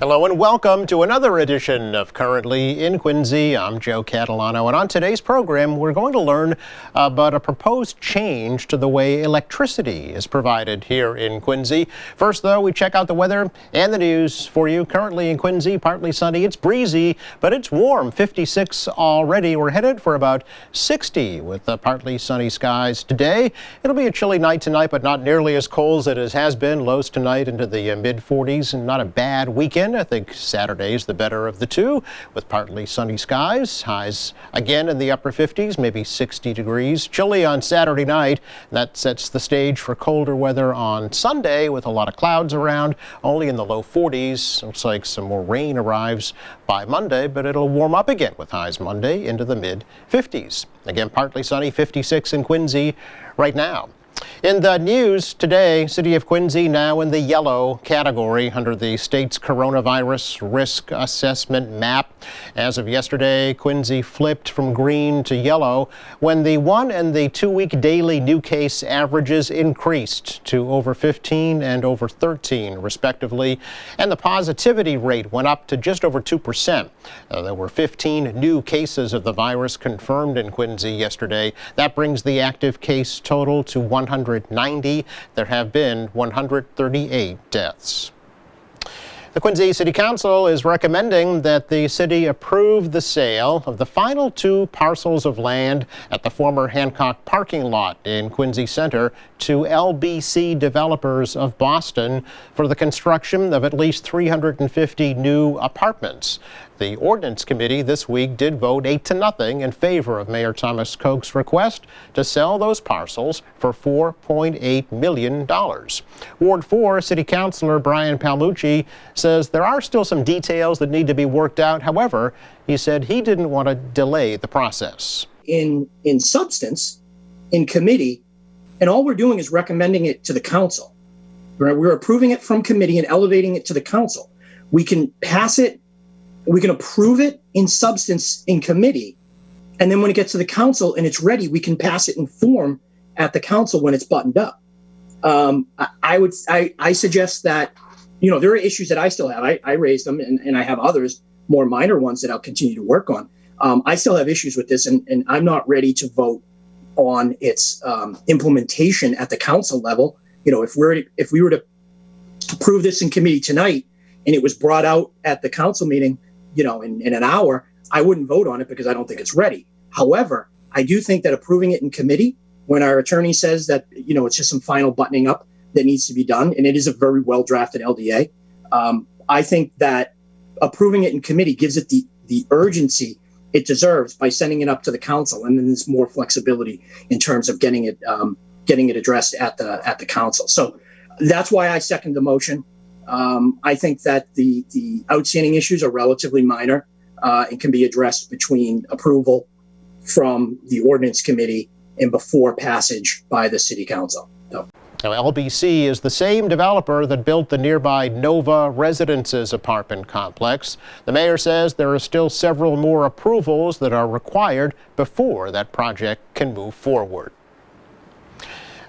Hello and welcome to another edition of Currently in Quincy. I'm Joe Catalano, and on today's program we're going to learn about a proposed change to the way electricity is provided here in Quincy. First though, we check out the weather and the news for you. Currently in Quincy, partly sunny, it's breezy, but it's warm, 56 already. We're headed for about 60 with partly sunny skies today. It'll be a chilly night tonight, but not nearly as cold as it has been. Lows tonight into the mid-40s, and not a bad weekend. I think Saturday's the better of the two, with partly sunny skies. Highs again in the upper 50s, maybe 60 degrees. Chilly on Saturday night. That sets the stage for colder weather on Sunday with a lot of clouds around, only in the low 40s. Looks like some more rain arrives by Monday, but it'll warm up again with highs Monday into the mid 50s. Again, partly sunny, 56 in Quincy right now. In the news today, City of Quincy now in the yellow category under the state's coronavirus risk assessment map. As of yesterday, Quincy flipped from green to yellow when the 1 and the 2 week daily new case averages increased to over 15 and over 13 respectively, and the positivity rate went up to just over 2%. There were 15 new cases of the virus confirmed in Quincy yesterday. That brings the active case total to 190. There have been 138 deaths. The Quincy City Council is recommending that the city approve the sale of the final 2 parcels of land at the former Hancock parking lot in Quincy Center to LBC Developers of Boston for the construction of at least 350 new apartments. The Ordinance Committee this week did vote 8-0 in favor of Mayor Thomas Koch's request to sell those parcels for $4.8 million. Ward 4 City Councilor Brian Paolucci says there are still some details that need to be worked out. However, he said he didn't want to delay the process. In substance, in committee, and all we're doing is recommending it to the council. We're approving it from committee and elevating it to the council. We can pass it. We can approve it in substance in committee, and then when it gets to the council and it's ready, we can pass it in form at the council when it's buttoned up. I suggest that, there are issues that I still have. I raised them, and I have others, more minor ones that I'll continue to work on. I still have issues with this, and I'm not ready to vote on its implementation at the council level. If we were to approve this in committee tonight and it was brought out at the council meeting, in an hour, I wouldn't vote on it because I don't think it's ready. However, I do think that approving it in committee, when our attorney says that, it's just some final buttoning up that needs to be done, and it is a very well drafted LDA, I think that approving it in committee gives it the urgency it deserves by sending it up to the council, and then there's more flexibility in terms of getting it addressed at the council. So that's why I second the motion. I think that the outstanding issues are relatively minor and can be addressed between approval from the ordinance committee and before passage by the city council. So. Now, LBC is the same developer that built the nearby Nova Residences apartment complex. The mayor says there are still several more approvals that are required before that project can move forward.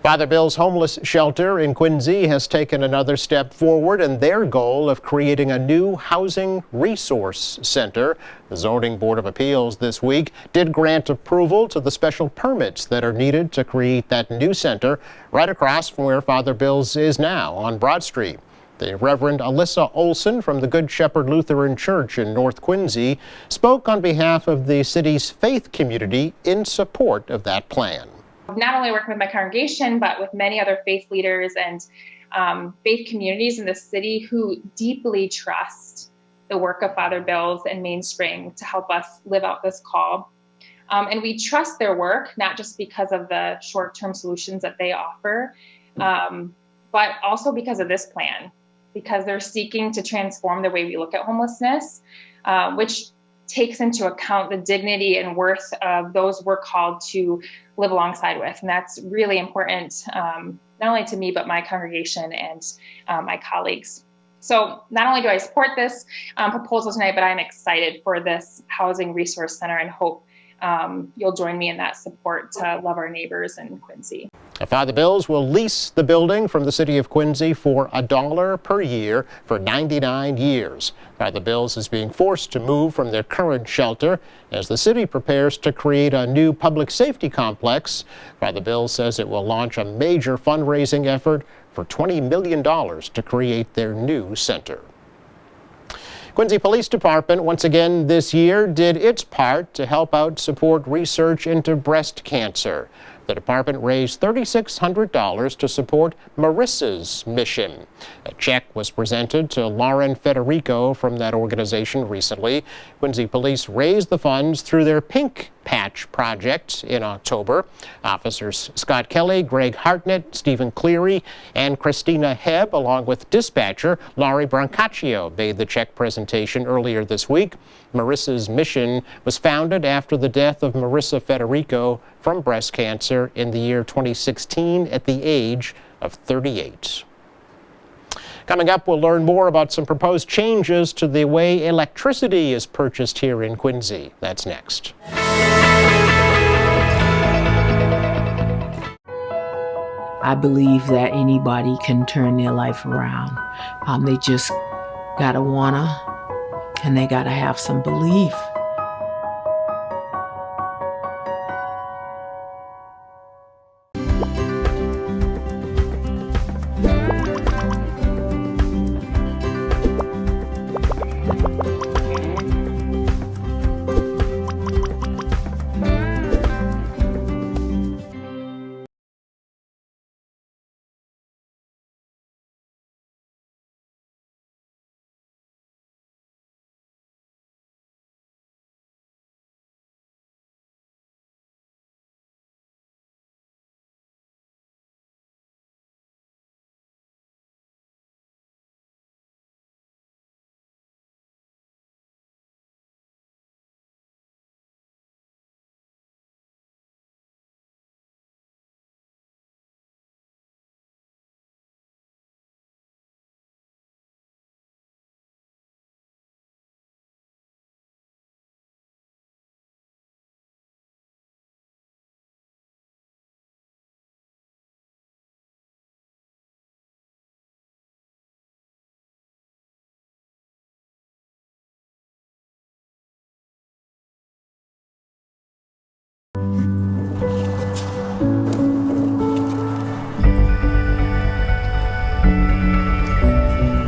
Father Bill's homeless shelter in Quincy has taken another step forward in their goal of creating a new housing resource center. The Zoning Board of Appeals this week did grant approval to the special permits that are needed to create that new center right across from where Father Bill's is now on Broad Street. The Reverend Alyssa Olson from the Good Shepherd Lutheran Church in North Quincy spoke on behalf of the city's faith community in support of that plan. Not only working with my congregation, but with many other faith leaders and faith communities in the city who deeply trust the work of Father Bill's and Mainspring to help us live out this call. And we trust their work, not just because of the short-term solutions that they offer, but also because of this plan, because they're seeking to transform the way we look at homelessness, which takes into account the dignity and worth of those we're called to live alongside with. And that's really important, not only to me, but my congregation and my colleagues. So not only do I support this proposal tonight, but I'm excited for this housing resource center and hope you'll join me in that support to love our neighbors in Quincy. Father Bills will lease the building from the city of Quincy for $1 per year for 99 years. Father Bills is being forced to move from their current shelter as the city prepares to create a new public safety complex. Father Bills says it will launch a major fundraising effort for $20 million to create their new center. Quincy Police Department once again this year did its part to help out support research into breast cancer. The department raised $3,600 to support Marissa's mission. A check was presented to Lauren Federico from that organization recently. Quincy Police raised the funds through their Pink Patch project in October. Officers Scott Kelly, Greg Hartnett, Stephen Cleary, and Christina Hebb, along with dispatcher Laurie Brancaccio, made the check presentation earlier this week. Marissa's mission was founded after the death of Marissa Federico from breast cancer in the year 2016 at the age of 38. Coming up, we'll learn more about some proposed changes to the way electricity is purchased here in Quincy. That's next. I believe that anybody can turn their life around. They just gotta wanna, and they gotta have some belief.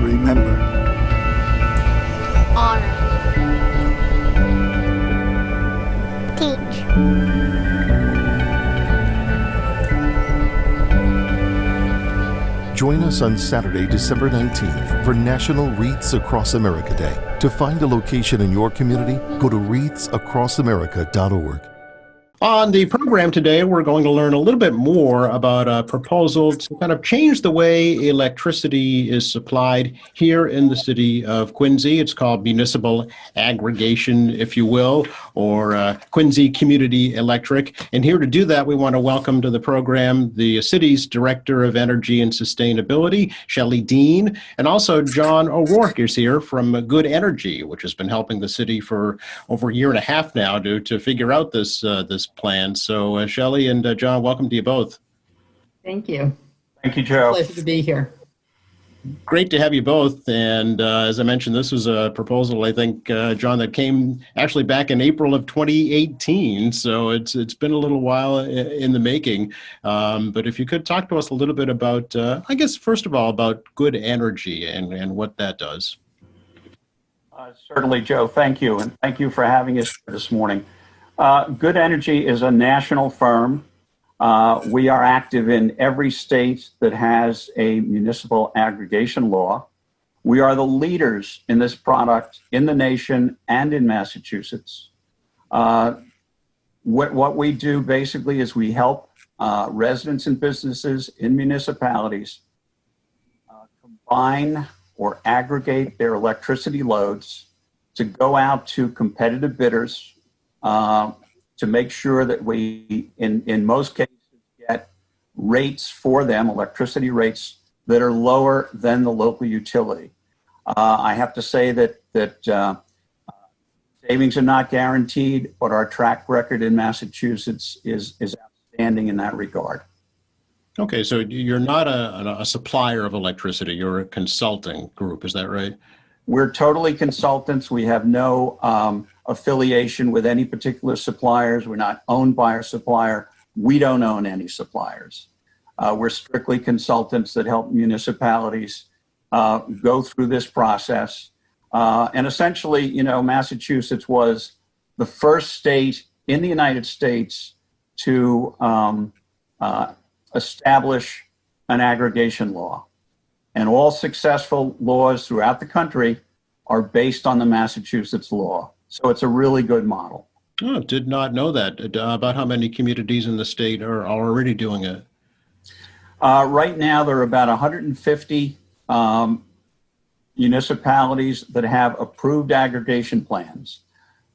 Remember. Honor. Teach. Join us on Saturday, December 19th for National Wreaths Across America Day. To find a location in your community, go to wreathsacrossamerica.org. On the program today, we're going to learn a little bit more about a proposal to kind of change the way electricity is supplied here in the city of Quincy. It's called municipal aggregation, if you will, or Quincy Community Electric. And here to do that, we want to welcome to the program the city's Director of Energy and Sustainability, Shelley Dean, and also John O'Rourke is here from Good Energy, which has been helping the city for over a year and a half now to figure out this plan. So Shelley and John, welcome to you both. Thank you. Thank you, Joe. Pleasure to be here. Great to have you both. And as I mentioned, this was a proposal, I think, John, that came actually back in April of 2018. So it's been a little while in the making. But if you could talk to us a little bit about, I guess, first of all, about Good Energy and what that does. Certainly, Joe. Thank you. And thank you for having us this morning. Good Energy is a national firm. We are active in every state that has a municipal aggregation law. We are the leaders in this product in the nation and in Massachusetts. What we do basically is we help residents and businesses in municipalities combine or aggregate their electricity loads to go out to competitive bidders to make sure that we, in most cases, get rates for them, electricity rates, that are lower than the local utility. I have to say that it's Savings are not guaranteed, but our track record in Massachusetts is outstanding in that regard. Okay, so you're not a supplier of electricity, you're a consulting group, is that right? We're totally consultants. We have no affiliation with any particular suppliers. We're not owned by our supplier. We don't own any suppliers. We're strictly consultants that help municipalities go through this process. And essentially, you know, Massachusetts was the first state in the United States to establish an aggregation law. And all successful laws throughout the country are based on the Massachusetts law. So it's a really good model. Oh, did not know that. About how many communities in the state are already doing it? Right now, there are about 150 municipalities that have approved aggregation plans.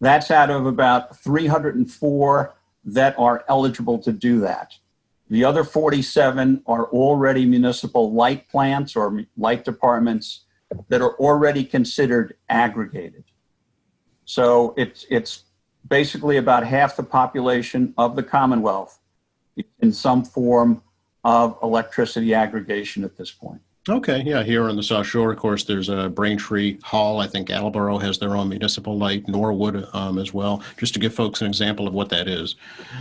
That's out of about 304 that are eligible to do that. The other 47 are already municipal light plants or light departments that are already considered aggregated. So it's basically about half the population of the Commonwealth in some form of electricity aggregation at this point. Okay, yeah, here on the South Shore, of course, there's a Braintree Hall. I think Attleboro has their own municipal light, Norwood as well, just to give folks an example of what that is.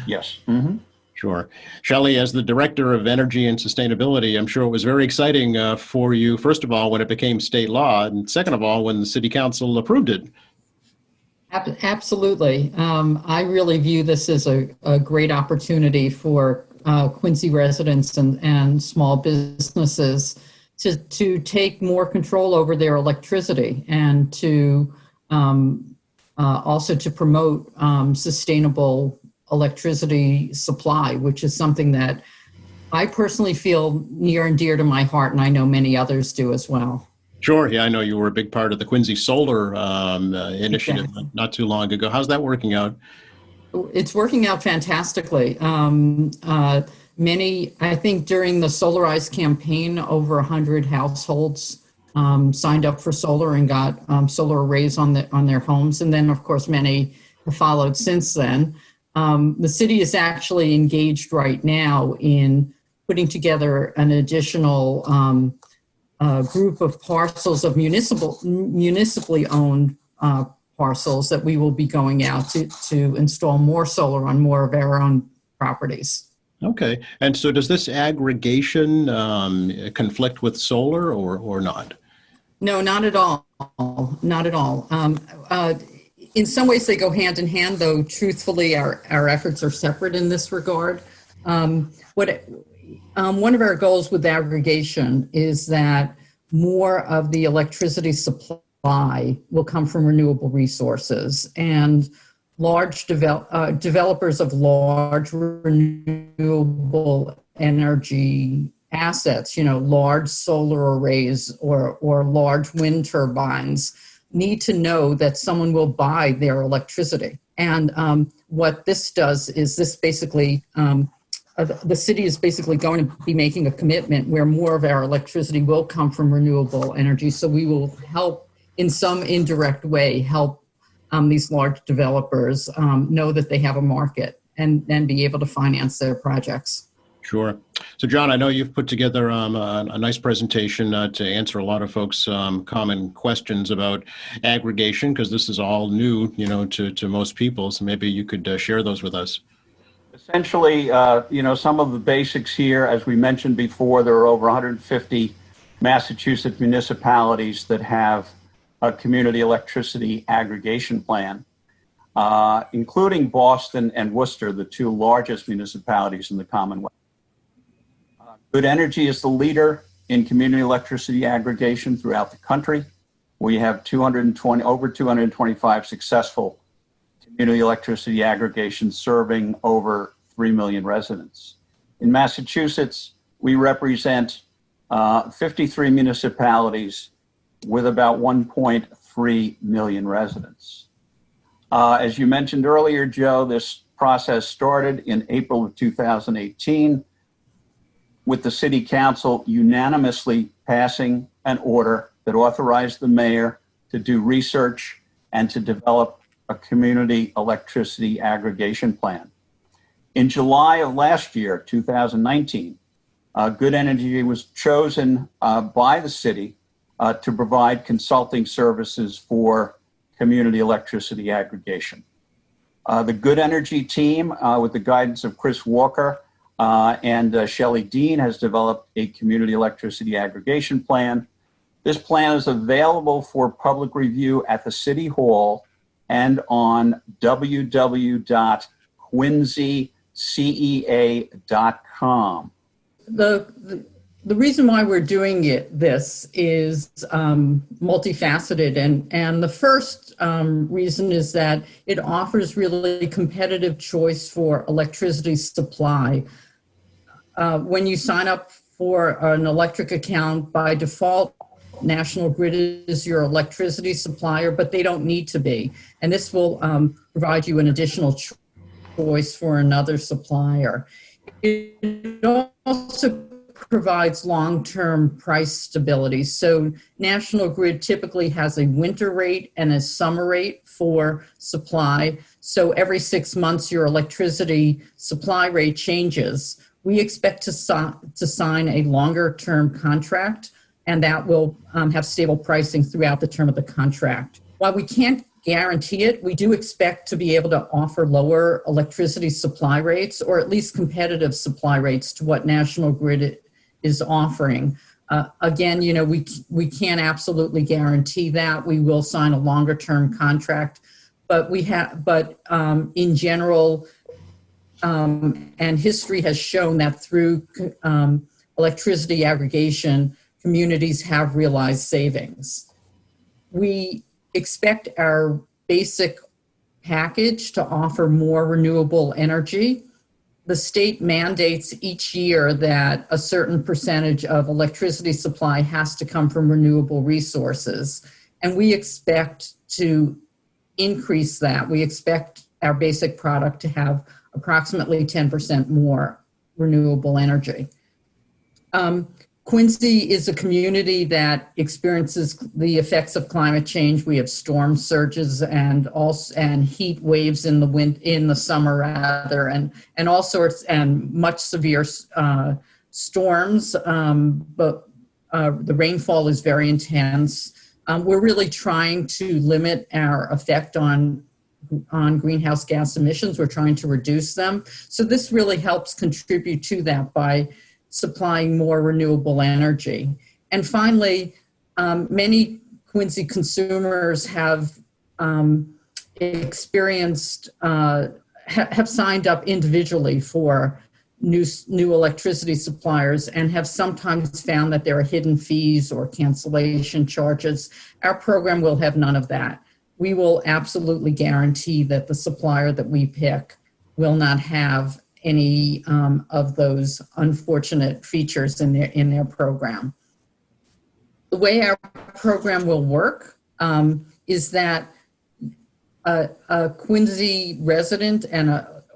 Yes. Mm-hmm. Sure. Shelley, as the Director of Energy and Sustainability, I'm sure it was very exciting for you, first of all, when it became state law, and second of all, when the City Council approved it. Absolutely. I really view this as a great opportunity for Quincy residents and small businesses to take more control over their electricity and to also to promote sustainable electricity supply, which is something that I personally feel near and dear to my heart, and I know many others do as well. Sure. Yeah, I know you were a big part of the Quincy Solar initiative not too long ago. How's that working out? It's working out fantastically. I think during the Solarize campaign, over 100 households signed up for solar and got solar arrays on their homes. And then, of course, many have followed since then. The city is actually engaged right now in putting together an additional group of parcels of municipally owned parcels that we will be going out to install more solar on more of our own properties. Okay. And so does this aggregation conflict with solar or not? No, not at all. Not at all. In some ways they go hand in hand, though truthfully our efforts are separate in this regard. One of our goals with aggregation is that more of the electricity supply will come from renewable resources, and large developers of large renewable energy assets, large solar arrays or large wind turbines, need to know that someone will buy their electricity. And what this does is this basically, the city is basically going to be making a commitment where more of our electricity will come from renewable energy. So we will help in some indirect way, help these large developers know that they have a market and then be able to finance their projects. Sure. So, John, I know you've put together a nice presentation to answer a lot of folks' common questions about aggregation, because this is all new, to most people. So maybe you could share those with us. Essentially, some of the basics here, as we mentioned before, there are over 150 Massachusetts municipalities that have a community electricity aggregation plan, including Boston and Worcester, the two largest municipalities in the Commonwealth. Good Energy is the leader in community electricity aggregation throughout the country. We have over 225 successful community electricity aggregations serving over 3 million residents. In Massachusetts, we represent 53 municipalities with about 1.3 million residents. As you mentioned earlier, Joe, this process started in April of 2018 with the City Council unanimously passing an order that authorized the mayor to do research and to develop a community electricity aggregation plan. In July of last year, 2019, Good Energy was chosen by the city to provide consulting services for community electricity aggregation. The Good Energy team, with the guidance of Chris Walker and Shelley Dean, has developed a community electricity aggregation plan. This plan is available for public review at the City Hall and on www.quincycea.com. The reason why we're doing this is multifaceted, and the first reason is that it offers really competitive choice for electricity supply. When you sign up for an electric account, by default, National Grid is your electricity supplier, but they don't need to be. And this will provide you an additional choice for another supplier. It also provides long-term price stability. So National Grid typically has a winter rate and a summer rate for supply. So every 6 months, your electricity supply rate changes. We expect to sign a longer-term contract, and that will have stable pricing throughout the term of the contract. While we can't guarantee it, we do expect to be able to offer lower electricity supply rates, or at least competitive supply rates to what National Grid is offering. Again, we can't absolutely guarantee that. We will sign a longer term contract, but in general, and history has shown that through electricity aggregation, communities have realized savings. We expect our basic package to offer more renewable energy. The state mandates each year that a certain percentage of electricity supply has to come from renewable resources, and we expect to increase that. We expect our basic product to have approximately 10% more renewable energy. Quincy is a community that experiences the effects of climate change. We have storm surges and heat waves in the summer rather, and all sorts and much severe storms. But the rainfall is very intense. We're really trying to limit our effect on greenhouse gas emissions. We're trying to reduce them. So this really helps contribute to that by supplying more renewable energy. And finally, many Quincy consumers have experienced, have signed up individually for new electricity suppliers and have sometimes found that there are hidden fees or cancellation charges. Our program will have none of that. We will absolutely guarantee that the supplier that we pick will not have any of those unfortunate features in their program. The way our program will work is that a Quincy resident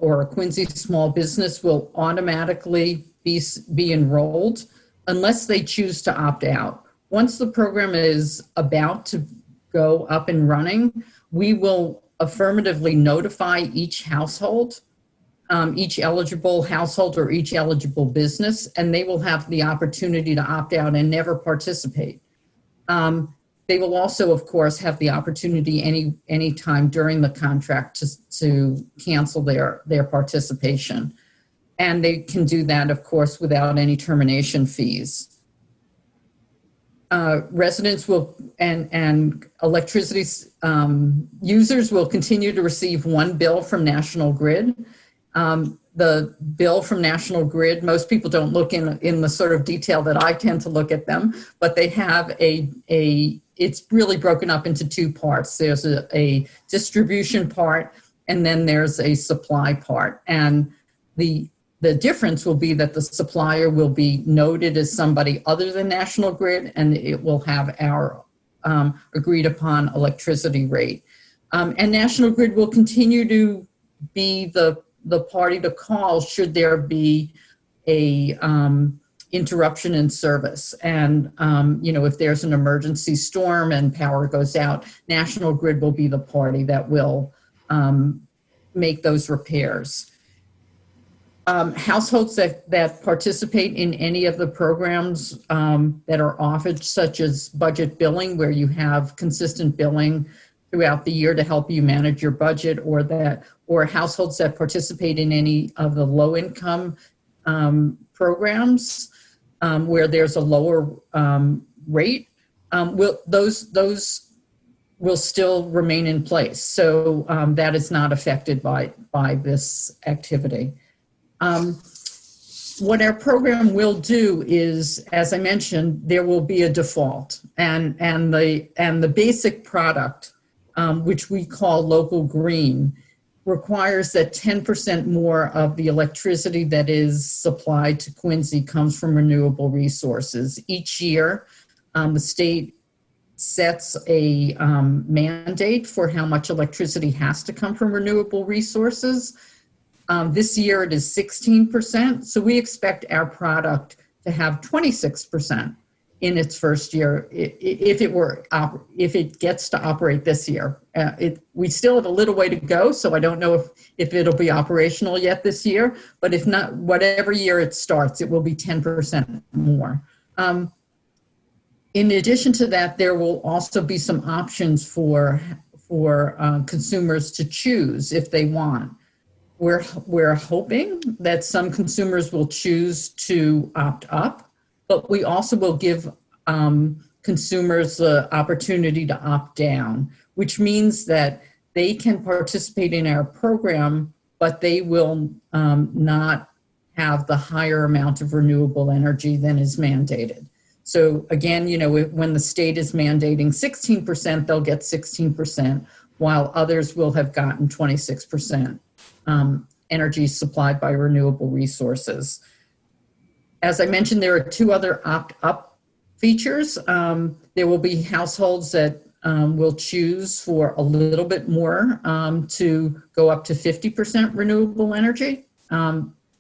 or a Quincy small business will automatically be enrolled unless they choose to opt out. Once the program is about to go up and running, we will affirmatively notify each household, each eligible household or each eligible business, and they will have the opportunity to opt out and never participate. They will also, of course, have the opportunity any time during the contract to cancel their participation. And they can do that, of course, without any termination fees. Residents will and electricity users will continue to receive one bill from National Grid. The bill from National Grid, most people don't look in the sort of detail that I tend to look at them, but they have it's really broken up into two parts. There's a distribution part, and then there's a supply part. And the difference will be that the supplier will be noted as somebody other than National Grid, and it will have our agreed upon electricity rate. And National Grid will continue to be the party to call should there be a interruption in service. And, if there's an emergency storm and power goes out, National Grid will be the party that will make those repairs. Households that participate in any of the programs that are offered, such as budget billing, where you have consistent billing throughout the year to help you manage your budget, or households that participate in any of the low-income programs where there's a lower rate, those will still remain in place. So that is not affected by this activity. What our program will do is, as I mentioned, there will be a default, and the basic product, which we call local green, requires that 10% more of the electricity that is supplied to Quincy comes from renewable resources. Each year, the state sets a mandate for how much electricity has to come from renewable resources. This year it is 16%, so we expect our product to have 26% in its first year if it gets to operate this year. We still have a little way to go, so I don't know if it'll be operational yet this year, but if not, whatever year it starts, it will be 10% more. In addition to that, there will also be some options for consumers to choose if they want. We're hoping that some consumers will choose to opt up, but we also will give consumers the opportunity to opt down, which means that they can participate in our program, but they will not have the higher amount of renewable energy than is mandated. So again, when the state is mandating 16%, they'll get 16%, while others will have gotten 26% energy supplied by renewable resources. As I mentioned, there are two other opt-up features. There will be households that will choose for a little bit more to go up to 50% renewable energy,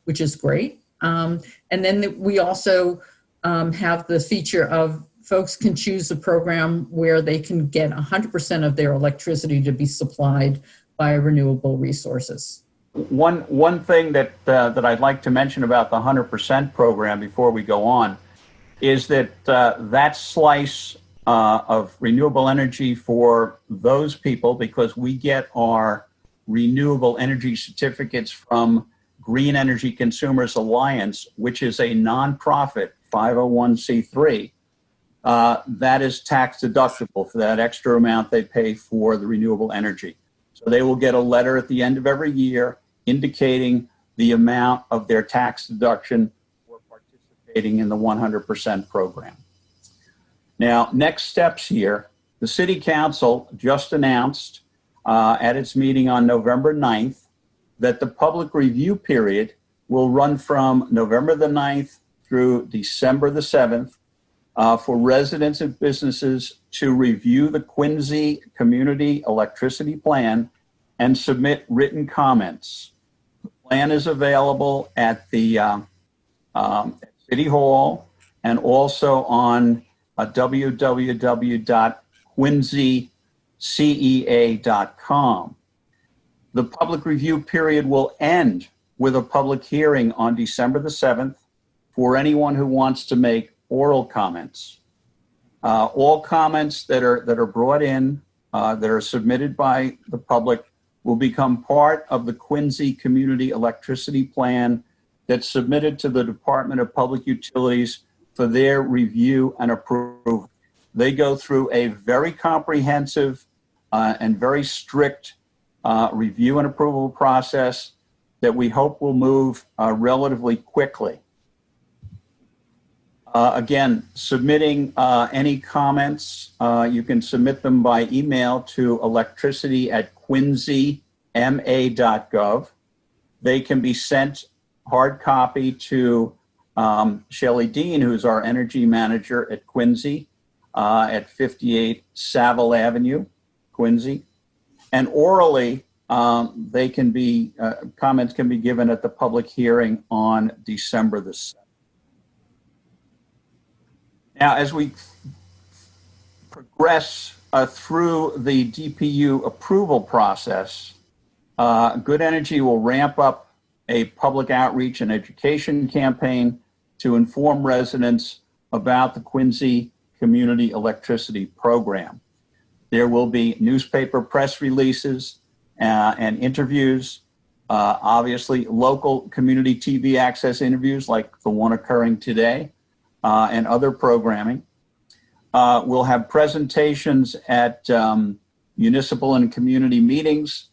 which is great. And then we also have the feature of folks can choose a program where they can get 100% of their electricity to be supplied by renewable resources. One thing that I'd like to mention about the 100% program before we go on is that that slice of renewable energy for those people, because we get our renewable energy certificates from Green Energy Consumers Alliance, which is a nonprofit 501c3, that is tax deductible for that extra amount they pay for the renewable energy. So they will get a letter at the end of every year indicating the amount of their tax deduction for participating in the 100% program. Now, next steps here, the City Council just announced at its meeting on November 9th that the public review period will run from November the 9th through December the 7th for residents and businesses to review the Quincy Community Electricity Plan and submit written comments. The plan is available at the City Hall and also on www.quincycea.com. The public review period will end with a public hearing on December the 7th for anyone who wants to make oral comments. All comments that are brought in, that are submitted by the public, will become part of the Quincy Community Electricity Plan that's submitted to the Department of Public Utilities for their review and approval. They go through a very comprehensive and very strict review and approval process that we hope will move relatively quickly. Again, submitting any comments, you can submit them by email to electricity@quincyma.gov. They can be sent hard copy to Shelley Dean, who's our energy manager at Quincy, at 58 Saville Avenue, Quincy. And orally, they can be, comments can be given at the public hearing on December the 7th. Now, as we progress through the DPU approval process, Good Energy will ramp up a public outreach and education campaign to inform residents about the Quincy Community Electricity Program. There will be newspaper press releases and interviews, obviously local community TV access interviews like the one occurring today, and other programming. We'll have presentations at municipal and community meetings.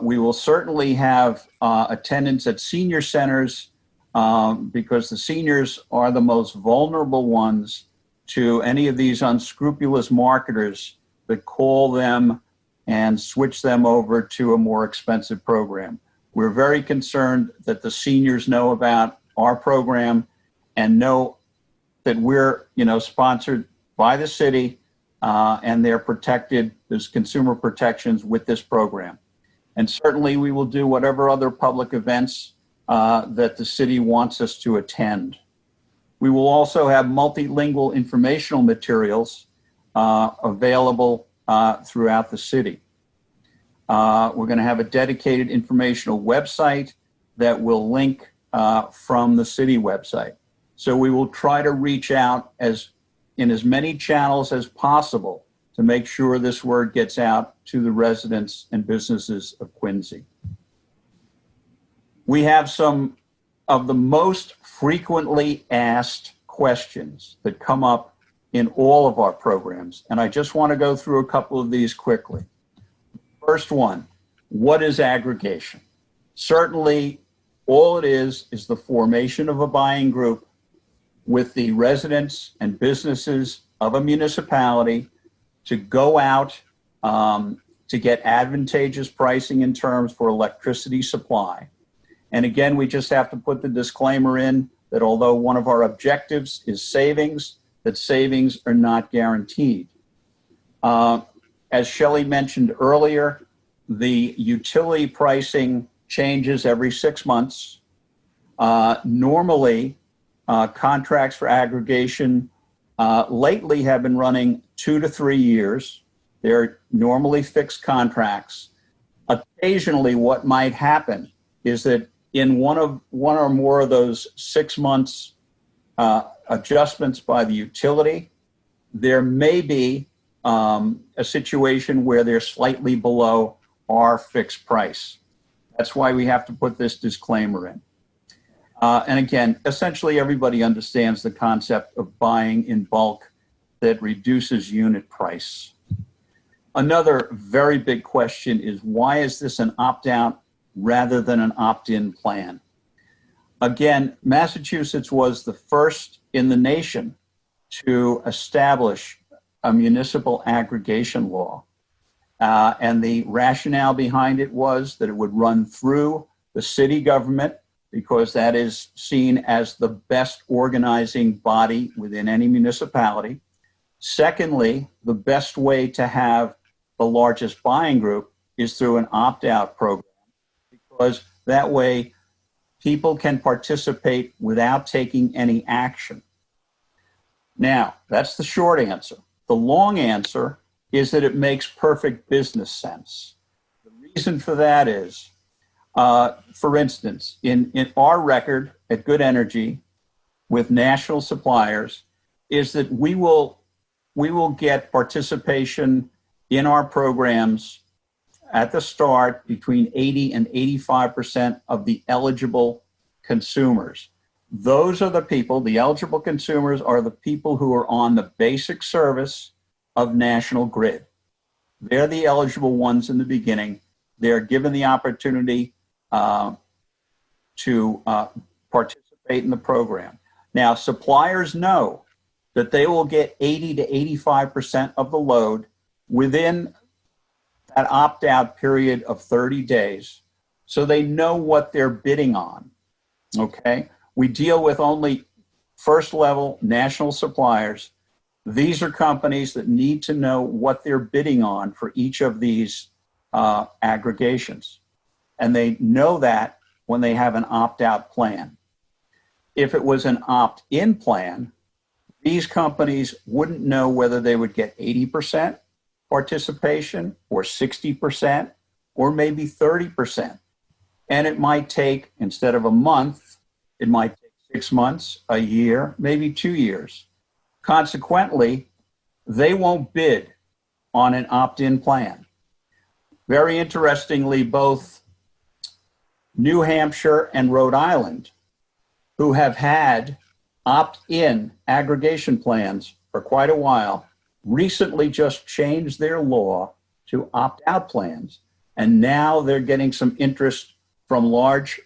We will certainly have attendance at senior centers because the seniors are the most vulnerable ones to any of these unscrupulous marketers that call them and switch them over to a more expensive program. We're very concerned that the seniors know about our program and know that we're, sponsored by the city and they're protected. There's consumer protections with this program. And certainly we will do whatever other public events that the city wants us to attend. We will also have multilingual informational materials available throughout the city. We're going to have a dedicated informational website that will link from the city website. So we will try to reach out in as many channels as possible to make sure this word gets out to the residents and businesses of Quincy. We have some of the most frequently asked questions that come up in all of our programs, and I just want to go through a couple of these quickly. First one, what is aggregation? Certainly, all it is the formation of a buying group with the residents and businesses of a municipality to go out to get advantageous pricing in terms for electricity supply. And again, we just have to put the disclaimer in that although one of our objectives is savings, that savings are not guaranteed. As Shelley mentioned earlier, the utility pricing changes every 6 months. Normally, contracts for aggregation lately have been running 2 to 3 years. They're normally fixed contracts. Occasionally, what might happen is that in one or more of those 6 months adjustments by the utility, there may be a situation where they're slightly below our fixed price. That's why we have to put this disclaimer in. And again, essentially everybody understands the concept of buying in bulk that reduces unit price. Another very big question is, why is this an opt-out rather than an opt-in plan? Again, Massachusetts was the first in the nation to establish a municipal aggregation law. And the rationale behind it was that it would run through the city government because that is seen as the best organizing body within any municipality. Secondly, the best way to have the largest buying group is through an opt-out program, because that way people can participate without taking any action. Now, that's the short answer. The long answer is that it makes perfect business sense. The reason for that is, for instance, in our record at Good Energy with national suppliers, is that we will get participation in our programs at the start between 80 and 85% of the eligible consumers. Those are the people, the eligible consumers are the people who are on the basic service of National Grid. They're the eligible ones in the beginning. They're given the opportunity to participate in the program. Now, suppliers know that they will get 80 to 85% of the load within that opt-out period of 30 days. So they know what they're bidding on, okay? We deal with only first-level national suppliers. These are companies that need to know what they're bidding on for each of these aggregations. And they know that when they have an opt-out plan. If it was an opt-in plan, these companies wouldn't know whether they would get 80% participation or 60% or maybe 30%. And it might take, instead of a month, it might take 6 months, a year, maybe 2 years. Consequently, they won't bid on an opt-in plan. Very interestingly, both New Hampshire and Rhode Island, who have had opt-in aggregation plans for quite a while, recently just changed their law to opt-out plans. And now they're getting some interest from large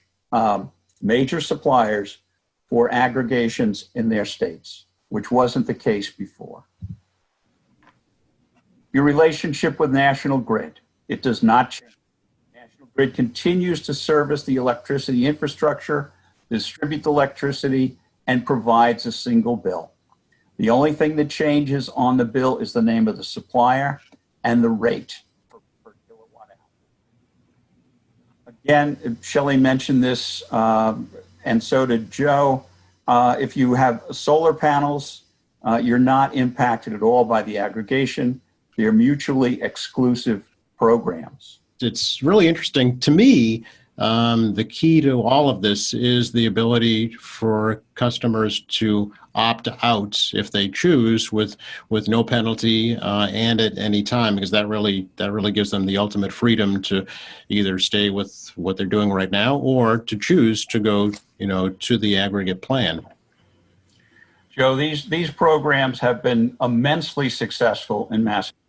major suppliers for aggregations in their states, which wasn't the case before. Your relationship with National Grid, it does not change. National Grid continues to service the electricity infrastructure, distribute the electricity, and provides a single bill. The only thing that changes on the bill is the name of the supplier and the rate per kilowatt hour. Again, Shelley mentioned this, and so did Joe. If you have solar panels, you're not impacted at all by the aggregation. They're mutually exclusive programs. It's really interesting to me. The key to all of this is the ability for customers to opt out if they choose, with no penalty and at any time, because that really gives them the ultimate freedom to either stay with what they're doing right now or to choose to go, to the aggregate plan. Joe, these programs have been immensely successful in Massachusetts,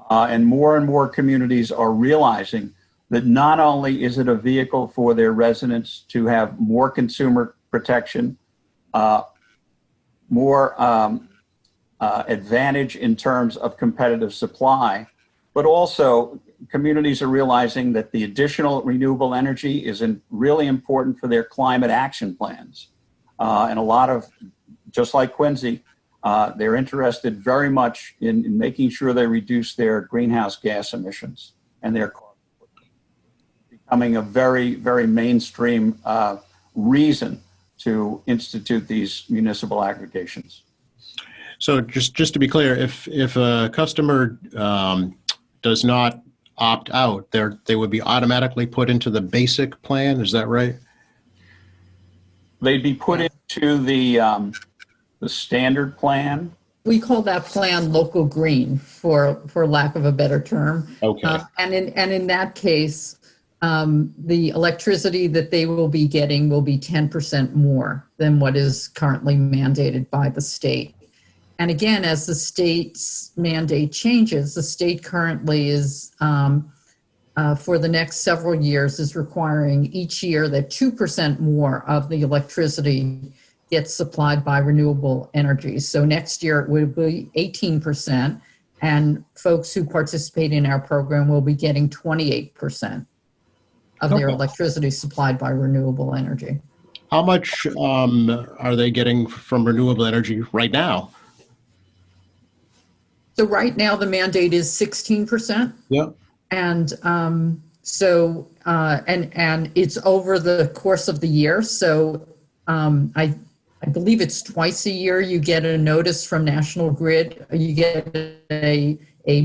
and more communities are realizing that not only is it a vehicle for their residents to have more consumer protection, more advantage in terms of competitive supply, but also communities are realizing that the additional renewable energy is really important for their climate action plans. And a lot of, just like Quincy, they're interested very much in making sure they reduce their greenhouse gas emissions and their carbon footprint, becoming a very, very mainstream reason to institute these municipal aggregations. So just to be clear, if a customer does not opt out, they would be automatically put into the basic plan. Is that right? They'd be put into the standard plan. We call that plan local green, for lack of a better term. Okay. And in that case, the electricity that they will be getting will be 10% more than what is currently mandated by the state. And again, as the state's mandate changes, the state currently is, for the next several years, is requiring each year that 2% more of the electricity gets supplied by renewable energy. So next year it will be 18%, and folks who participate in our program will be getting 28% of their electricity supplied by renewable energy. How much are they getting from renewable energy right now? So right now the mandate is 16%. Yeah. And and it's over the course of the year. So I believe it's twice a year you get a notice from National Grid. You get a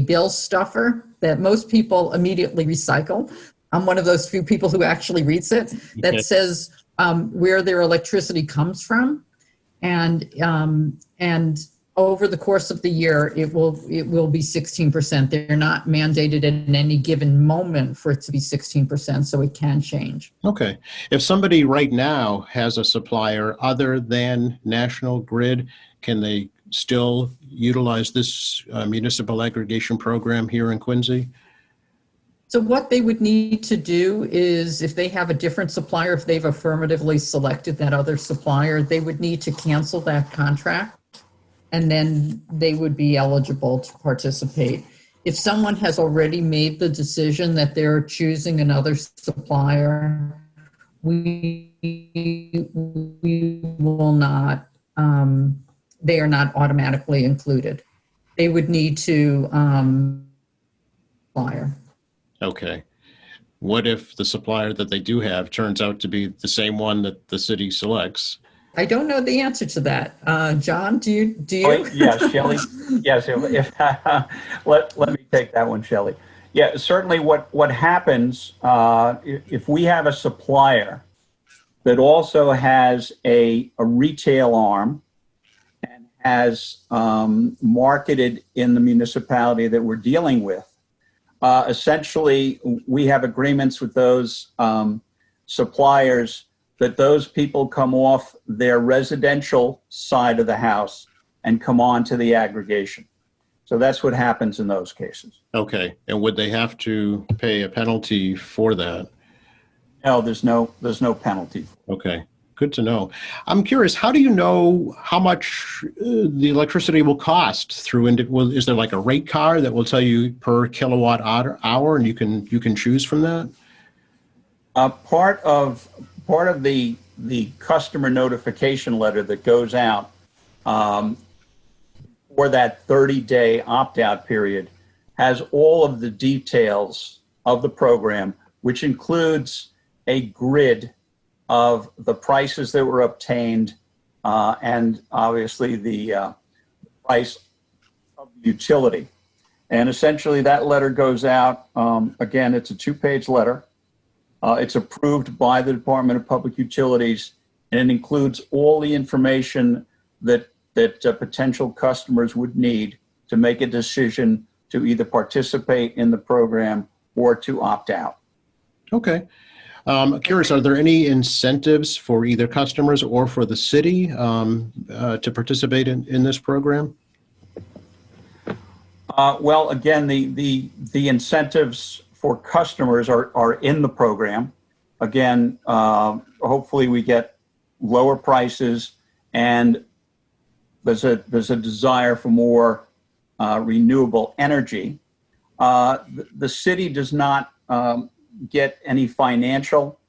bill stuffer that most people immediately recycle. I'm one of those few people who actually reads it, that says where their electricity comes from, and over the course of the year it will be 16%. They're not mandated at any given moment for it to be 16%, so it can change. Okay. If somebody right now has a supplier other than National Grid, can they still utilize this municipal aggregation program here in Quincy? So what they would need to do is, if they have a different supplier, if they've affirmatively selected that other supplier, they would need to cancel that contract, and then they would be eligible to participate. If someone has already made the decision that they're choosing another supplier, we will not, they are not automatically included. They would need to supplier. Okay. What if the supplier that they do have turns out to be the same one that the city selects? I don't know the answer to that. John, do you? Yes, Shelley. Yes, let me take that one, Shelley. Yeah, certainly what happens if we have a supplier that also has a retail arm and has marketed in the municipality that we're dealing with, essentially we have agreements with those suppliers that those people come off their residential side of the house and come on to the aggregation. So that's what happens in those cases. Okay. And would they have to pay a penalty for that? No, there's no penalty. Okay. Good to know. I'm curious, how do you know how much the electricity will cost through, is there like a rate card that will tell you per kilowatt hour and you can choose from that? Part of the customer notification letter that goes out for that 30-day opt-out period has all of the details of the program, which includes a grid of the prices that were obtained and obviously the price of the utility. And essentially that letter goes out, again, it's a 2-page letter. It's approved by the Department of Public Utilities, and it includes all the information that potential customers would need to make a decision to either participate in the program or to opt out. Okay. Curious, are there any incentives for either customers or for the city to participate in this program? Well, again, the incentives for customers are in the program. Again, hopefully we get lower prices, and there's a desire for more renewable energy. The city does not get any financial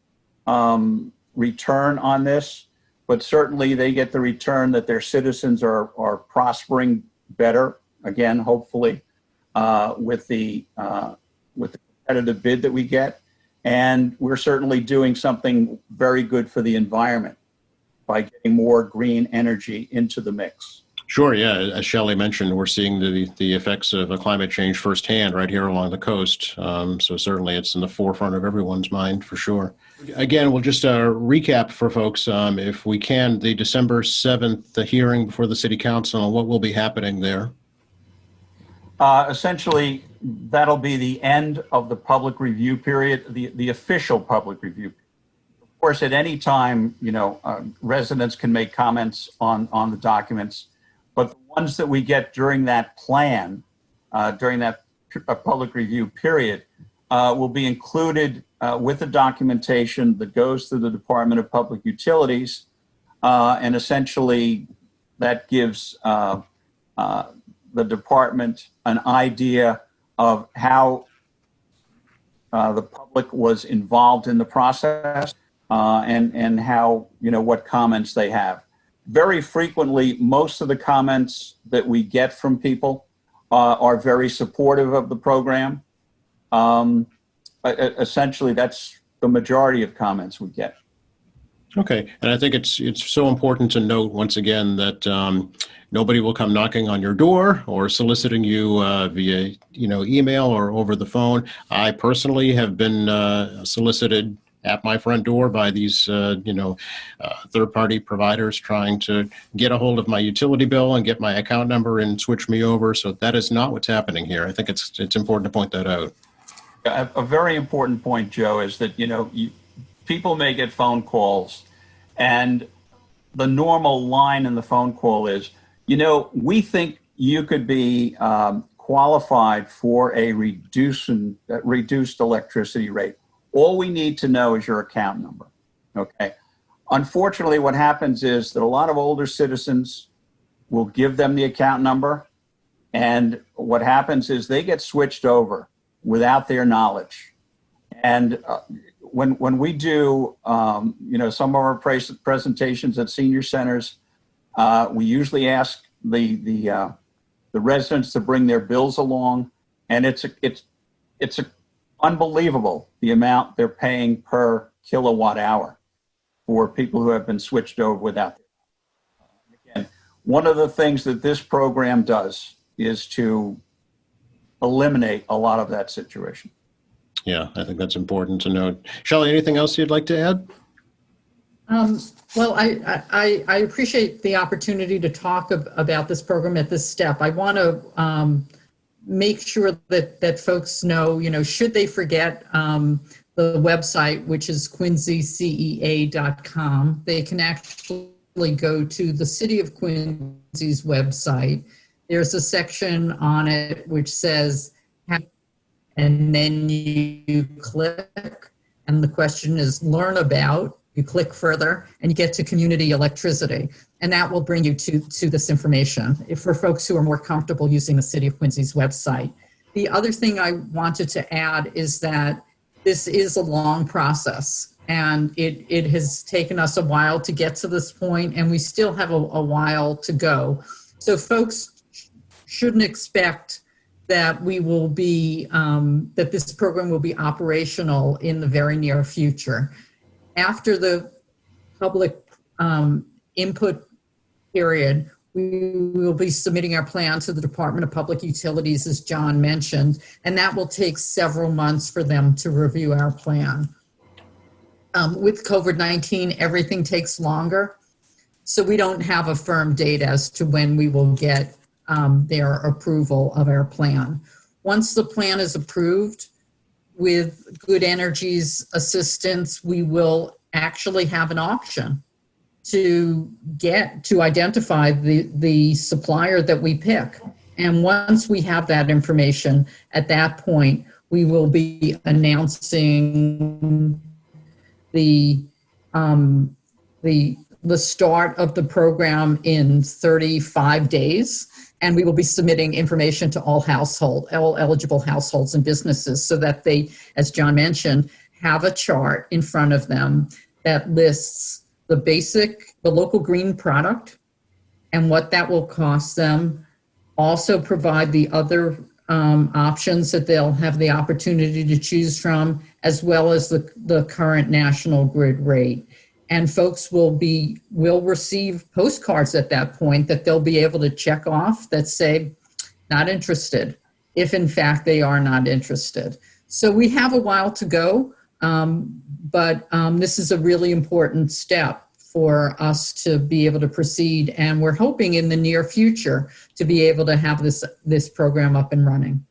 return on this, but certainly they get the return that their citizens are prospering better. Again, hopefully with the competitive bid that we get, and we're certainly doing something very good for the environment by getting more green energy into the mix. Sure, yeah. As Shelley mentioned, we're seeing the effects of climate change firsthand right here along the coast. So certainly it's in the forefront of everyone's mind for sure. Again, we'll just recap for folks, if we can, the December 7th the hearing before the City Council and what will be happening there. Essentially, that'll be the end of the public review period, the official public review. Of course, at any time, residents can make comments on the documents, but the ones that we get during that plan, during that public review period, will be included with the documentation that goes to the Department of Public Utilities, and essentially that gives the department an idea of how the public was involved in the process and how, what comments they have. Very frequently, most of the comments that we get from people are very supportive of the program. Essentially, that's the majority of comments we get. Okay, and I think it's so important to note once again that nobody will come knocking on your door or soliciting you via email or over the phone. I personally have been solicited at my front door by these third-party providers trying to get a hold of my utility bill and get my account number and switch me over. So that is not what's happening here. I think it's important to point that out. A very important point, Joe, is that people may get phone calls, and the normal line in the phone call is, we think you could be qualified for a reduced electricity rate. All we need to know is your account number. Okay. Unfortunately, what happens is that a lot of older citizens will give them the account number, and what happens is they get switched over without their knowledge. And when we do, some of our presentations at senior centers, we usually ask the residents to bring their bills along, and it's unbelievable the amount they're paying per kilowatt hour for people who have been switched over without. Again, one of the things that this program does is to eliminate a lot of that situation. Yeah, I think that's important to note. Shelley, anything else you'd like to add? Well, I appreciate the opportunity to talk about this program at this step. I want to make sure that folks know, should they forget the website, which is quincycea.com, they can actually go to the City of Quincy's website. There's a section on it which says, and then you click, and the question is learn about. You click further and you get to community electricity, and that will bring you to this information for folks who are more comfortable using the City of Quincy's website. The other thing I wanted to add is that this is a long process, and it has taken us a while to get to this point, and we still have a while to go. So folks shouldn't expect that we will be, that this program will be operational in the very near future. After the public input period, we will be submitting our plan to the Department of Public Utilities, as John mentioned, and that will take several months for them to review our plan. With COVID-19, everything takes longer, so we don't have a firm date as to when we will get their approval of our plan. Once the plan is approved, with Good Energy's assistance, we will actually have an auction to identify the supplier that we pick. And once we have that information, at that point, we will be announcing the start of the program in 35 days. And we will be submitting information to all eligible households and businesses so that they, as John mentioned, have a chart in front of them that lists the local green product and what that will cost them. Also provide the other options that they'll have the opportunity to choose from, as well as the current national grid rate. And folks will receive postcards at that point that they'll be able to check off that say, not interested, if in fact they are not interested. So we have a while to go, but this is a really important step for us to be able to proceed. And we're hoping in the near future to be able to have this program up and running.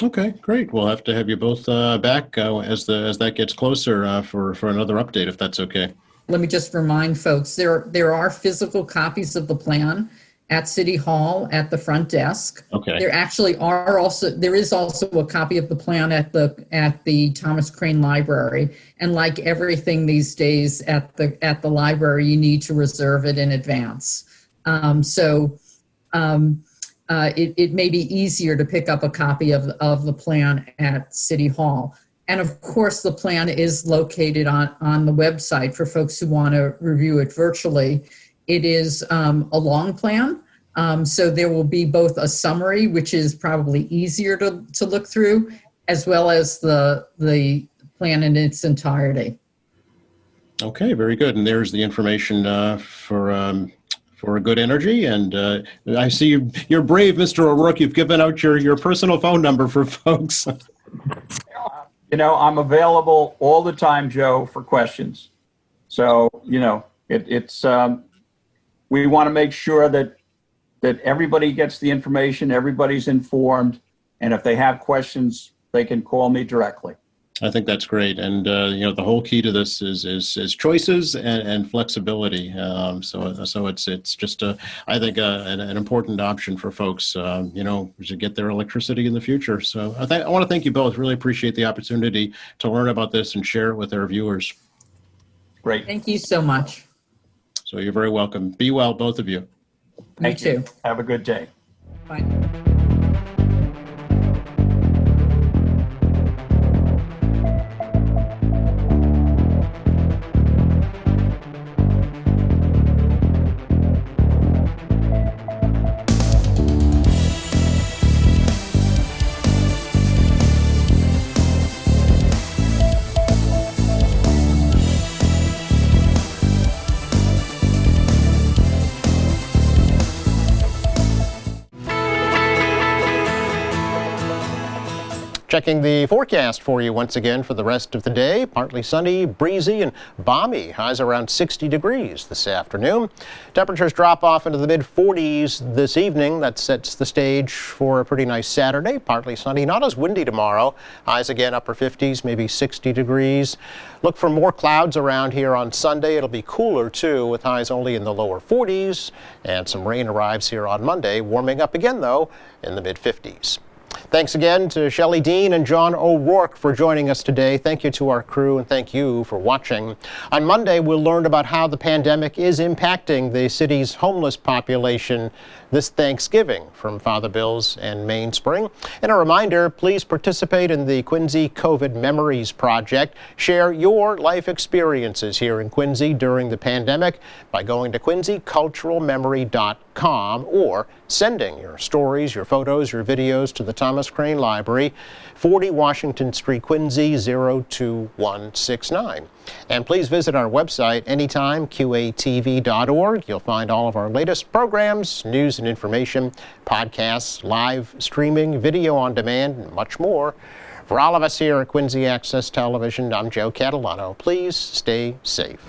Okay, great. We'll have to have you both back as that gets closer for another update, if that's okay. Let me just remind folks, there are physical copies of the plan at City Hall at the front desk. Okay. There is also a copy of the plan at the Thomas Crane Library. And like everything these days at the library, you need to reserve it in advance. It may be easier to pick up a copy of the plan at City Hall. And of course, the plan is located on the website for folks who want to review it virtually. It is a long plan, so there will be both a summary, which is probably easier to look through, as well as the plan in its entirety. Okay, very good. And there's the information for Good Energy. And I see you're brave, Mr. O'Rourke. You've given out your personal phone number for folks. I'm available all the time, Joe, for questions. So, it's we want to make sure that everybody gets the information, everybody's informed, and if they have questions, they can call me directly. I think that's great. And, the whole key to this is choices and flexibility. So it's just, I think, an important option for folks, to get their electricity in the future. So I want to thank you both. Really appreciate the opportunity to learn about this and share it with our viewers. Great. Thank you so much. So you're very welcome. Be well, both of you. Thank you too. Have a good day. Bye. Checking the forecast for you once again for the rest of the day. Partly sunny, breezy, and balmy. Highs around 60 degrees this afternoon. Temperatures drop off into the mid-40s this evening. That sets the stage for a pretty nice Saturday. Partly sunny, not as windy tomorrow. Highs again upper 50s, maybe 60 degrees. Look for more clouds around here on Sunday. It'll be cooler too, with highs only in the lower 40s. And some rain arrives here on Monday, warming up again though in the mid-50s. Thanks again to Shelley Dean and John O'Rourke for joining us today. Thank you to our crew and thank you for watching. On Monday, we'll learn about how the pandemic is impacting the city's homeless population this Thanksgiving from Father Bill's and Mainspring. And a reminder, please participate in the Quincy COVID Memories Project. Share your life experiences here in Quincy during the pandemic by going to quincyculturalmemory.com or sending your stories, your photos, your videos to the Thomas Crane Library, 40 Washington Street, Quincy, 02169. And please visit our website anytime, qatv.org. You'll find all of our latest programs, news and information, podcasts, live streaming, video on demand, and much more. For all of us here at Quincy Access Television, I'm Joe Catalano. Please stay safe.